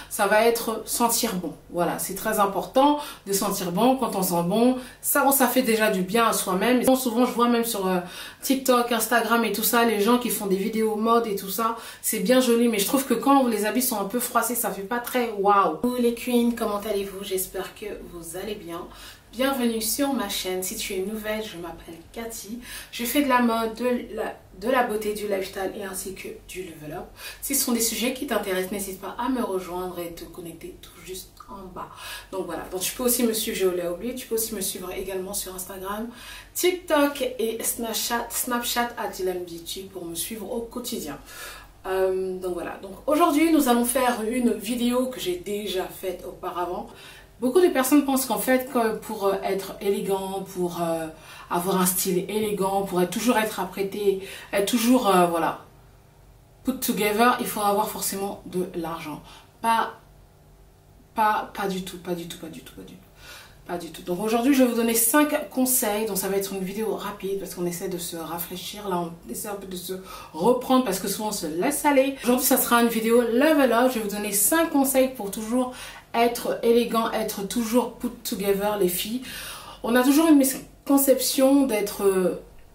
ça va être sentir bon. Voilà, c'est très important de sentir bon. Quand on sent bon, ça fait déjà du bien à soi-même. Souvent, je vois même sur TikTok, Instagram et tout ça, les gens qui font des vidéos mode et tout ça, c'est bien joli, mais je trouve que quand les habits sont un peu froissés, ça fait pas très waouh. Coucou les queens, comment allez-vous? J'espère que vous allez bien. Bienvenue sur ma chaîne. Si tu es nouvelle, je m'appelle Cathy. Je fais de la mode, de la beauté, du lifestyle et ainsi que du level up. Si ce sont des sujets qui t'intéressent, n'hésite pas à me rejoindre et te connecter tout juste en bas. Donc voilà, donc tu peux aussi me suivre, je l'ai oublié, tu peux aussi me suivre également sur Instagram, TikTok et Snapchat à Dylan Beauty pour me suivre au quotidien. Donc voilà, donc aujourd'hui nous allons faire une vidéo que j'ai déjà faite auparavant. Beaucoup de personnes pensent qu'en fait, pour être élégant, pour avoir un style élégant, pour toujours être apprêté, être toujours, voilà, put together, il faut avoir forcément de l'argent. Pas du tout. Donc aujourd'hui, je vais vous donner 5 conseils. Donc ça va être une vidéo rapide parce qu'on essaie de se rafraîchir. Là, on essaie un peu de se reprendre parce que souvent on se laisse aller. Aujourd'hui, ça sera une vidéo level up. Je vais vous donner 5 conseils pour toujours être élégant, être toujours put together, les filles. On a toujours une misconception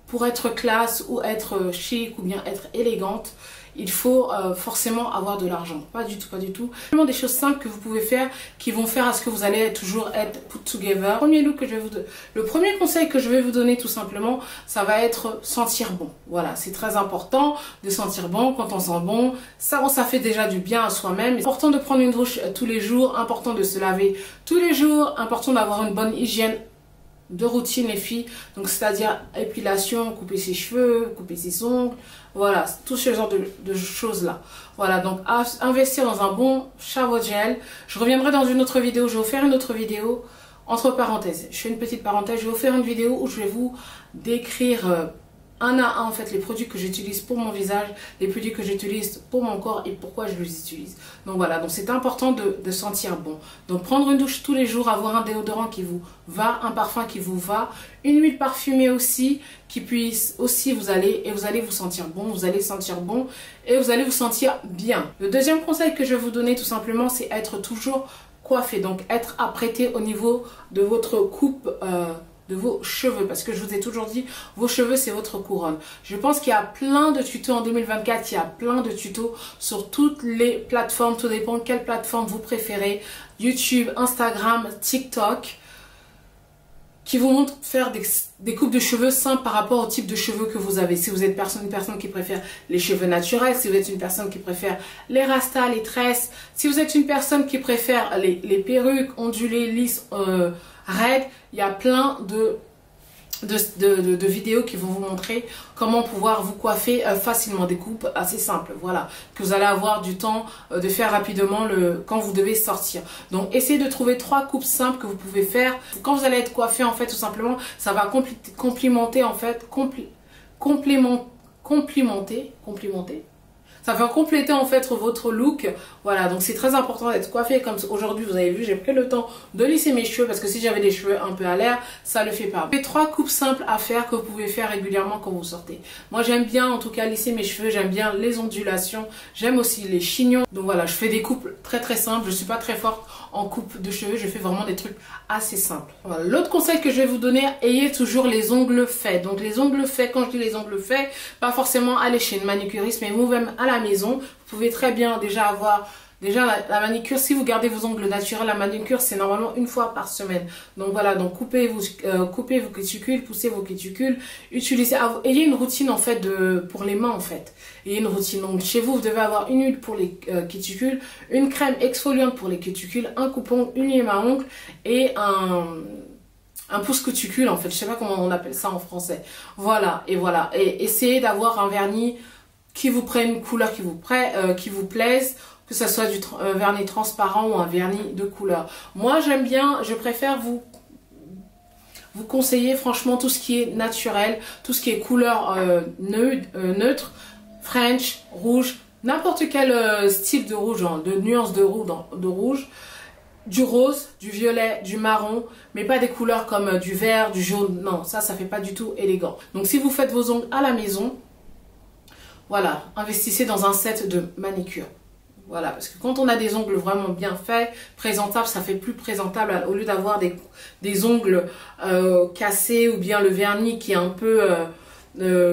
pour être classe ou être chic ou bien être élégante, il faut forcément avoir de l'argent. Pas du tout, pas du tout. Vraiment des choses simples que vous pouvez faire qui vont faire à ce que vous allez toujours être put together. Le premier conseil que je vais vous donner tout simplement, ça va être sentir bon. Voilà, c'est très important de sentir bon. Quand on sent bon, ça fait déjà du bien à soi-même. C'est important de prendre une douche tous les jours, important de se laver tous les jours, important d'avoir une bonne hygiène de routine les filles, donc c'est-à-dire épilation, couper ses cheveux, couper ses ongles, voilà, tout ce genre de choses là. Voilà, donc investir dans un bon shower gel. Je reviendrai dans une autre vidéo, je vais vous faire une autre vidéo, entre parenthèses, je fais une petite parenthèse, je vais vous faire une vidéo où je vais vous décrire un à un en fait les produits que j'utilise pour mon visage, les produits que j'utilise pour mon corps et pourquoi je les utilise. Donc voilà, donc c'est important de sentir bon. Donc prendre une douche tous les jours, avoir un déodorant qui vous va, un parfum qui vous va, une huile parfumée aussi qui puisse aussi vous allez vous sentir bon, vous allez sentir bon et vous allez vous sentir bien. Le deuxième conseil que je vais vous donner tout simplement, c'est être toujours coiffé, donc être apprêté au niveau de votre coupe de vos cheveux, parce que je vous ai toujours dit, vos cheveux c'est votre couronne. Je pense qu'il y a plein de tutos en 2024, il y a plein de tutos sur toutes les plateformes, tout dépend de quelle plateforme vous préférez, YouTube, Instagram, TikTok, qui vous montrent faire des coupes de cheveux simples par rapport au type de cheveux que vous avez. Si vous êtes une personne qui préfère les cheveux naturels, si vous êtes une personne qui préfère les rastas, les tresses, si vous êtes une personne qui préfère les perruques ondulées, lisses, raides, il y a plein de vidéos qui vont vous montrer comment pouvoir vous coiffer facilement, des coupes assez simples, voilà, que vous allez avoir du temps de faire rapidement quand vous devez sortir. Donc essayez de trouver 3 coupes simples que vous pouvez faire quand vous allez être coiffé en fait, tout simplement, ça va complimenter en fait, ça va compléter en fait votre look. Voilà, donc c'est très important d'être coiffé comme aujourd'hui vous avez vu, j'ai pris le temps de lisser mes cheveux parce que si j'avais des cheveux un peu à l'air, ça le fait pas. J'ai 3 coupes simples à faire que vous pouvez faire régulièrement quand vous sortez. Moi j'aime bien en tout cas lisser mes cheveux, j'aime bien les ondulations, j'aime aussi les chignons. Donc voilà, je fais des coupes très simples, je suis pas très forte en coupe de cheveux, je fais vraiment des trucs assez simples. Voilà. L'autre conseil que je vais vous donner, ayez toujours les ongles faits. Donc les ongles faits, quand je dis les ongles faits, pas forcément aller chez une manicuriste, mais vous-même à la maison, vous pouvez très bien déjà avoir la manicure. Si vous gardez vos ongles naturels, la manicure c'est normalement 1 fois par semaine. Donc voilà, donc coupez vos cuticules, poussez vos cuticules, ayez une routine en fait pour les mains en fait. Ayez une routine. Donc chez vous, vous devez avoir une huile pour les cuticules, une crème exfoliante pour les cuticules, un coupe-ongle, une lime à ongles et un pouce cuticule en fait. Je sais pas comment on appelle ça en français. Voilà, et essayez d'avoir un vernis qui vous prenne une couleur qui vous plaise, que ce soit du vernis transparent ou un vernis de couleur. Moi j'aime bien, je préfère vous conseiller franchement tout ce qui est naturel, tout ce qui est couleur neutre, French, rouge, n'importe quel style de rouge, hein, de nuances de rouge, du rose, du violet, du marron, mais pas des couleurs comme du vert, du jaune, non, ça fait pas du tout élégant. Donc si vous faites vos ongles à la maison, voilà, investissez dans un set de manicure. Voilà, parce que quand on a des ongles vraiment bien faits, présentables, ça fait plus présentable au lieu d'avoir des ongles cassés ou bien le vernis qui est un peu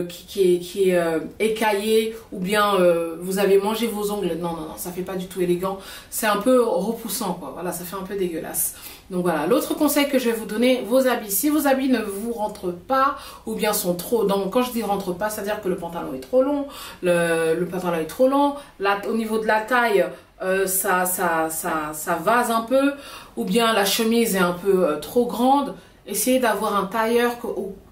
qui est écaillé ou bien vous avez mangé vos ongles. Non, non, non, ça fait pas du tout élégant. C'est un peu repoussant, quoi. Voilà, ça fait un peu dégueulasse. Donc voilà, l'autre conseil que je vais vous donner, vos habits. Si vos habits ne vous rentrent pas ou bien sont trop... Donc quand je dis rentre pas, c'est-à-dire que le pantalon est trop long, le pantalon est trop long, là, au niveau de la taille... ça vase un peu, ou bien la chemise est un peu trop grande. Essayez d'avoir un tailleur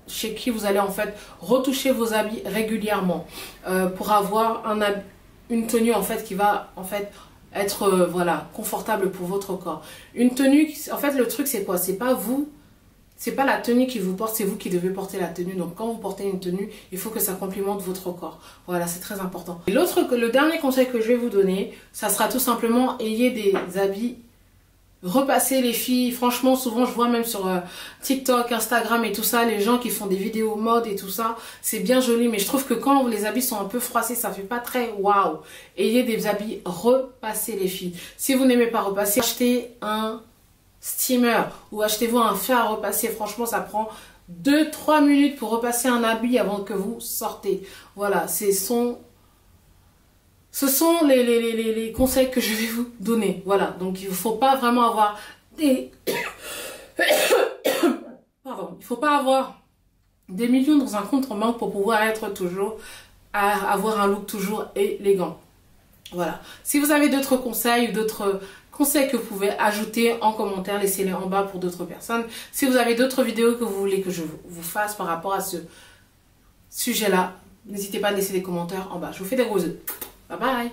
chez qui vous allez en fait retoucher vos habits régulièrement pour avoir une tenue en fait qui va en fait être voilà, confortable pour votre corps. Une tenue, en fait le truc c'est quoi? C'est pas vous, c'est pas la tenue qui vous porte, c'est vous qui devez porter la tenue. Donc quand vous portez une tenue, il faut que ça complimente votre corps. Voilà, c'est très important. Et le dernier conseil que je vais vous donner, ça sera tout simplement ayez des habits repassés les filles. Franchement, souvent je vois même sur TikTok, Instagram et tout ça, les gens qui font des vidéos mode et tout ça, c'est bien joli, mais je trouve que quand les habits sont un peu froissés, ça fait pas très waouh. Ayez des habits repassés les filles. Si vous n'aimez pas repasser, achetez un steamer ou achetez-vous un fer à repasser. Franchement, ça prend 2-3 minutes pour repasser un habit avant que vous sortez. Voilà, ce sont les conseils que je vais vous donner. Voilà, donc il ne faut pas vraiment avoir des... Pardon, il ne faut pas avoir des millions dans un compte en banque pour pouvoir être toujours... avoir un look toujours élégant. Voilà. Si vous avez d'autres conseils ou d'autres conseils que vous pouvez ajouter en commentaire, laissez-les en bas pour d'autres personnes. Si vous avez d'autres vidéos que vous voulez que je vous fasse par rapport à ce sujet-là, n'hésitez pas à laisser des commentaires en bas. Je vous fais des gros yeux. Bye bye.